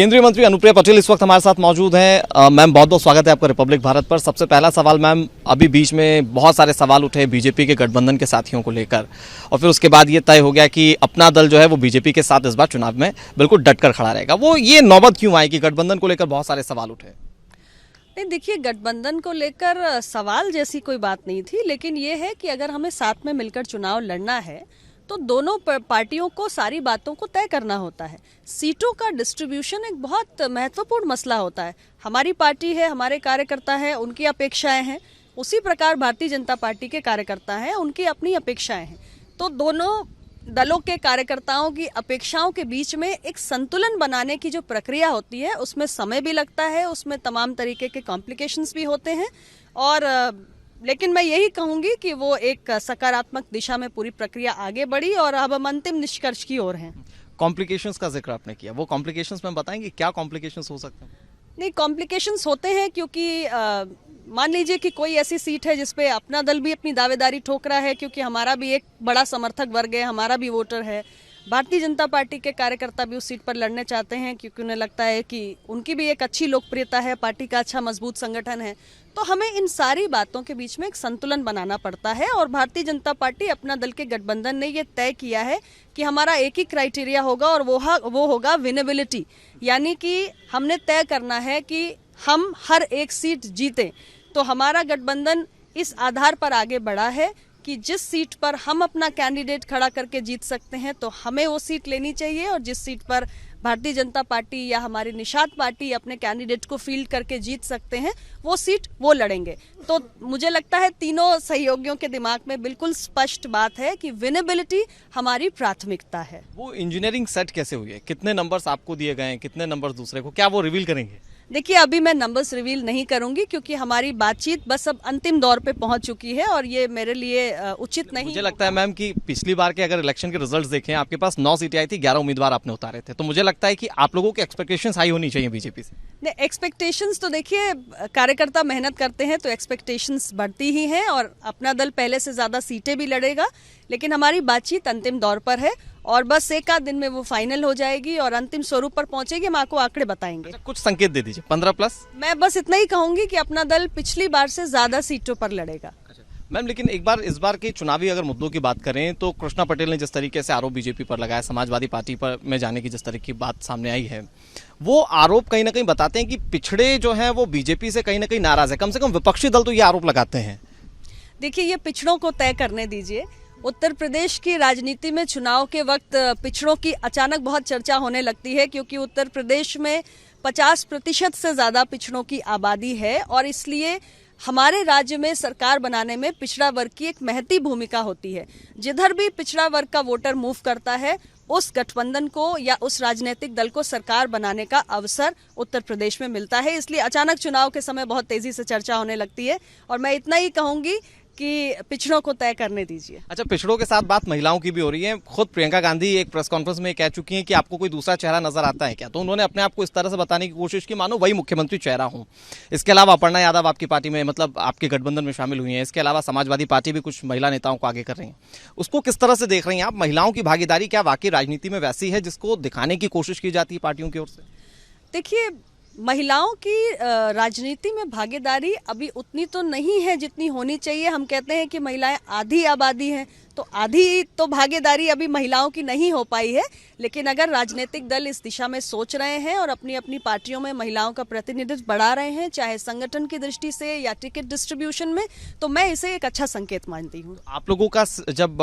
केंद्रीय मंत्री अनुप्रिया पटेल इस वक्त हमारे साथ मौजूद हैं। मैम, बहुत बहुत स्वागत है आपका रिपब्लिक भारत पर। सबसे पहला सवाल मैम, अभी बीच में बहुत सारे सवाल उठे बीजेपी के गठबंधन के साथियों को लेकर, और फिर उसके बाद ये तय हो गया कि अपना दल जो है वो बीजेपी के साथ इस बार चुनाव में बिल्कुल डटकर खड़ा रहेगा। वो ये नौबत क्यों आई कि गठबंधन को लेकर बहुत सारे सवाल उठे? नहीं, देखिए, गठबंधन को लेकर सवाल जैसी कोई बात नहीं थी, लेकिन ये है कि अगर हमें साथ में मिलकर चुनाव लड़ना है तो दोनों पार्टियों को सारी बातों को तय करना होता है। सीटों का डिस्ट्रीब्यूशन एक बहुत महत्वपूर्ण मसला होता है। हमारी पार्टी है, हमारे कार्यकर्ता हैं, उनकी अपेक्षाएं हैं, उसी प्रकार भारतीय जनता पार्टी के कार्यकर्ता हैं, उनकी अपनी अपेक्षाएं हैं। तो दोनों दलों के कार्यकर्ताओं की अपेक्षाओं के बीच में एक संतुलन बनाने की जो प्रक्रिया होती है उसमें समय भी लगता है, उसमें तमाम तरीके के कॉम्प्लिकेशंस भी होते हैं, और लेकिन मैं यही कहूंगी कि वो एक सकारात्मक दिशा में पूरी प्रक्रिया आगे बढ़ी और अब हम अंतिम निष्कर्ष की ओर हैं। कॉम्प्लिकेशंस का जिक्र आपने किया, वो कॉम्प्लिकेशंस में बताएंगे क्या कॉम्प्लिकेशंस हो सकते हैं? नहीं, कॉम्प्लिकेशंस होते हैं क्योंकि मान लीजिए कि कोई ऐसी सीट है जिसपे अपना दल भी अपनी दावेदारी ठोक रहा है, क्योंकि हमारा भी एक बड़ा समर्थक वर्ग है, हमारा भी वोटर है। भारतीय जनता पार्टी के कार्यकर्ता भी उस सीट पर लड़ने चाहते हैं क्योंकि उन्हें लगता है कि उनकी भी एक अच्छी लोकप्रियता है, पार्टी का अच्छा मजबूत संगठन है। तो हमें इन सारी बातों के बीच में एक संतुलन बनाना पड़ता है, और भारतीय जनता पार्टी अपना दल के गठबंधन ने ये तय किया है कि हमारा एक ही क्राइटेरिया होगा, और वो होगा विनेबिलिटी। यानी कि हमने तय करना है कि हम हर एक सीट जीतें। तो हमारा गठबंधन इस आधार पर आगे बढ़ा है कि जिस सीट पर हम अपना कैंडिडेट खड़ा करके जीत सकते हैं तो हमें वो सीट लेनी चाहिए, और जिस सीट पर भारतीय जनता पार्टी या हमारी निषाद पार्टी अपने कैंडिडेट को फील्ड करके जीत सकते हैं वो सीट वो लड़ेंगे। तो मुझे लगता है तीनों सहयोगियों के दिमाग में बिल्कुल स्पष्ट बात है कि विनेबिलिटी हमारी प्राथमिकता है। वो इंजीनियरिंग सेट कैसे हुई है? कितने नंबर्स आपको दिए गए हैं, कितने नंबर्स दूसरे को, क्या वो रिवील करेंगे? देखिए, अभी मैं नंबर्स रिवील नहीं करूंगी क्योंकि हमारी बातचीत बस अब अंतिम दौर पे पहुंच चुकी है और ये मेरे लिए उचित नहीं। मुझे लगता है मैम कि पिछली बार के अगर इलेक्शन के रिजल्ट्स देखें, आपके पास 9 सीटें आई थी, 11 उम्मीदवार आपने उतारे थे, तो मुझे लगता है कि आप लोगों की एक्सपेक्टेशंस हाई होनी चाहिए बीजेपी से। नहीं, एक्सपेक्टेशंस तो देखिए, कार्यकर्ता मेहनत करते हैं तो एक्सपेक्टेशंस बढ़ती ही हैं, और अपना दल पहले से ज्यादा सीटें भी लड़ेगा, लेकिन हमारी बातचीत अंतिम दौर पर है और बस एक आध दिन में वो फाइनल हो जाएगी और अंतिम स्वरूप पर पहुंचेगी। हम आपको आंकड़े बताएंगे। कुछ संकेत दे दीजिए। 15+? मैं बस इतना ही कहूंगी कि अपना दल पिछली बार से ज्यादा सीटों पर लड़ेगा। मैम, लेकिन एक बार इस बार के चुनावी अगर मुद्दों की बात करें तो कृष्णा पटेल ने जिस तरीके से आरोप बीजेपी पर लगाया, समाजवादी पार्टी पर में जाने की जिस तरह की बात सामने आई है, वो आरोप कहीं ना कहीं बताते हैं कि पिछड़े जो हैं वो बीजेपी से कहीं ना कहीं नाराज है। कम से कम विपक्षी दल तो ये आरोप लगाते हैं। देखिए, ये पिछड़ों को तय करने दीजिए। उत्तर प्रदेश की राजनीति में चुनाव के वक्त पिछड़ों की अचानक बहुत चर्चा होने लगती है, क्योंकि उत्तर प्रदेश में 50% से ज्यादा पिछड़ों की आबादी है, और इसलिए हमारे राज्य में सरकार बनाने में पिछड़ा वर्ग की एक महती भूमिका होती है। जिधर भी पिछड़ा वर्ग का वोटर मूव करता है, उस गठबंधन को या उस राजनीतिक दल को सरकार बनाने का अवसर उत्तर प्रदेश में मिलता है। इसलिए अचानक चुनाव के समय बहुत तेजी से चर्चा होने लगती है, और मैं इतना ही कहूंगी कि पिछड़ों को तय करने दीजिए। अच्छा, पिछड़ों के साथ बात महिलाओं की भी हो रही है। खुद प्रियंका गांधी एक प्रेस कॉन्फ्रेंस में कह चुकी हैं कि आपको कोई दूसरा चेहरा नजर आता है क्या, तो उन्होंने अपने आप को इस तरह से बताने की कोशिश की मानो वही मुख्यमंत्री चेहरा हूं। इसके अलावा अपर्णा यादव आपकी पार्टी में, मतलब आपके गठबंधन में शामिल हुई हैं। इसके अलावा समाजवादी पार्टी भी कुछ महिला नेताओं को आगे कर रही है। उसको किस तरह से देख रही हैं आप? महिलाओं की भागीदारी क्या वाकई राजनीति में वैसी है जिसको दिखाने की कोशिश की जाती है पार्टियों की ओर से? देखिए, महिलाओं की राजनीति में भागीदारी अभी उतनी तो नहीं है जितनी होनी चाहिए। हम कहते हैं कि महिलाएं आधी आबादी हैं, तो आधी तो भागीदारी अभी महिलाओं की नहीं हो पाई है। लेकिन अगर राजनीतिक दल इस दिशा में सोच रहे हैं और अपनी अपनी पार्टियों में महिलाओं का प्रतिनिधित्व बढ़ा रहे हैं, चाहे संगठन की दृष्टि से या टिकट डिस्ट्रीब्यूशन में, तो मैं इसे एक अच्छा संकेत मानती हूँ। आप लोगों का जब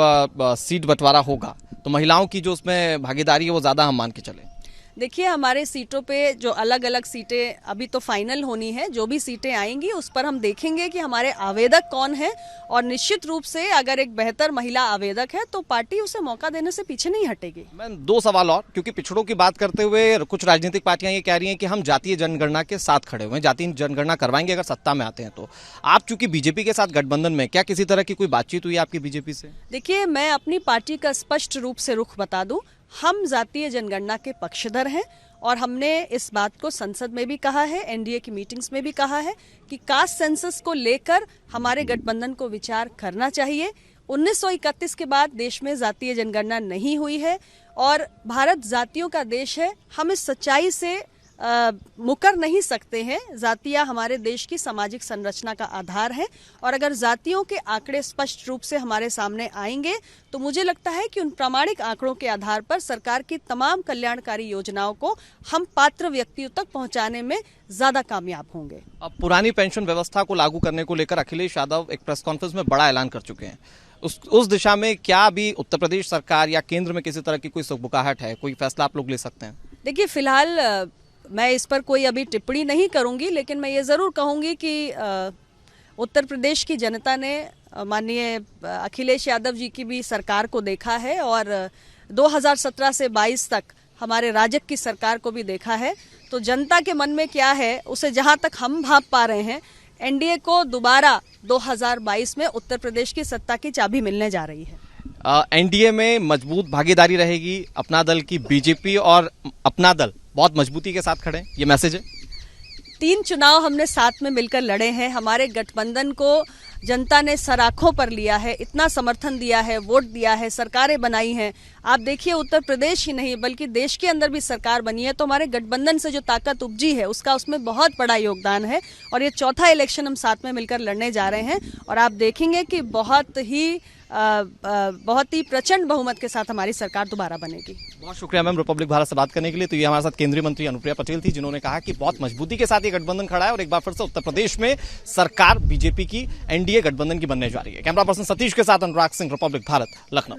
सीट बंटवारा होगा तो महिलाओं की जो उसमें भागीदारी है वो ज्यादा हम मान के चले? देखिए, हमारे सीटों पे जो अलग अलग सीटें अभी तो फाइनल होनी है, जो भी सीटें आएंगी उस पर हम देखेंगे कि हमारे आवेदक कौन है, और निश्चित रूप से अगर एक बेहतर महिला आवेदक है तो पार्टी उसे मौका देने से पीछे नहीं हटेगी। मैं 2 सवाल और, क्योंकि पिछड़ों की बात करते हुए कुछ राजनीतिक पार्टियां ये कह रही हैं कि हम जातीय जनगणना के साथ खड़े हुए हैं, जातीय जनगणना करवाएंगे अगर सत्ता में आते हैं तो। आप चूंकि बीजेपी के साथ गठबंधन में, क्या किसी तरह की कोई बातचीत हुई आपकी बीजेपी से? देखिए, मैं अपनी पार्टी का स्पष्ट रूप से रुख बता दूं, हम जातीय जनगणना के पक्षधर हैं, और हमने इस बात को संसद में भी कहा है, एनडीए की मीटिंग्स में भी कहा है कि कास्ट सेंसस को लेकर हमारे गठबंधन को विचार करना चाहिए। 1931 के बाद देश में जातीय जनगणना नहीं हुई है, और भारत जातियों का देश है। हम इस सच्चाई से मुकर नहीं सकते हैं। जातियां हमारे देश की सामाजिक संरचना का आधार है और अगर जातियों के आंकड़े स्पष्ट रूप से हमारे सामने आएंगे तो मुझे लगता है कि उन प्रामाणिक आंकड़ों के आधार पर सरकार की तमाम कल्याणकारी योजनाओं को हम पात्र व्यक्तियों तक पहुंचाने में ज्यादा कामयाब होंगे। अब पुरानी पेंशन व्यवस्था को लागू करने को लेकर अखिलेश यादव एक प्रेस कॉन्फ्रेंस में बड़ा ऐलान कर चुके हैं। उस दिशा में क्या अभी उत्तर प्रदेश सरकार या केंद्र में किसी तरह की कोई सुगबुगाहट है, कोई फैसला आप लोग ले सकते हैं? देखिए, फिलहाल मैं इस पर कोई अभी टिप्पणी नहीं करूंगी, लेकिन मैं ये ज़रूर कहूंगी कि उत्तर प्रदेश की जनता ने माननीय अखिलेश यादव जी की भी सरकार को देखा है और 2017 से 22 तक हमारे राजग की सरकार को भी देखा है। तो जनता के मन में क्या है उसे जहां तक हम भांप पा रहे हैं, एनडीए को दोबारा 2022 में उत्तर प्रदेश की सत्ता की चाबी मिलने जा रही है। एनडीए में मजबूत भागीदारी रहेगी, अपना दल की बीजेपी और अपना दल बहुत मजबूती के साथ खड़े हैं, ये मैसेज है। 3 चुनाव हमने साथ में मिलकर लड़े हैं, हमारे गठबंधन को जनता ने सराखों पर लिया है, इतना समर्थन दिया है, वोट दिया है, सरकारें बनाई हैं। आप देखिए, उत्तर प्रदेश ही नहीं बल्कि देश के अंदर भी सरकार बनी है, तो हमारे गठबंधन से जो ताकत उपजी है उसका उसमें बहुत बड़ा योगदान है और ये चौथा इलेक्शन हम साथ में मिलकर लड़ने जा रहे हैं और आप देखेंगे कि बहुत ही प्रचंड बहुमत के साथ हमारी सरकार दोबारा बनेगी। बहुत शुक्रिया मैम रिपब्लिक भारत से बात करने के लिए। तो ये हमारे साथ केंद्रीय मंत्री अनुप्रिया पटेल थी, जिन्होंने कहा कि बहुत मजबूती के साथ ये गठबंधन खड़ा है और एक बार फिर से उत्तर प्रदेश में सरकार बीजेपी की एनडीए गठबंधन की बनने जा रही है। कैमरा पर्सन सतीश के साथ अनुराग सिंह, रिपब्लिक भारत, लखनऊ।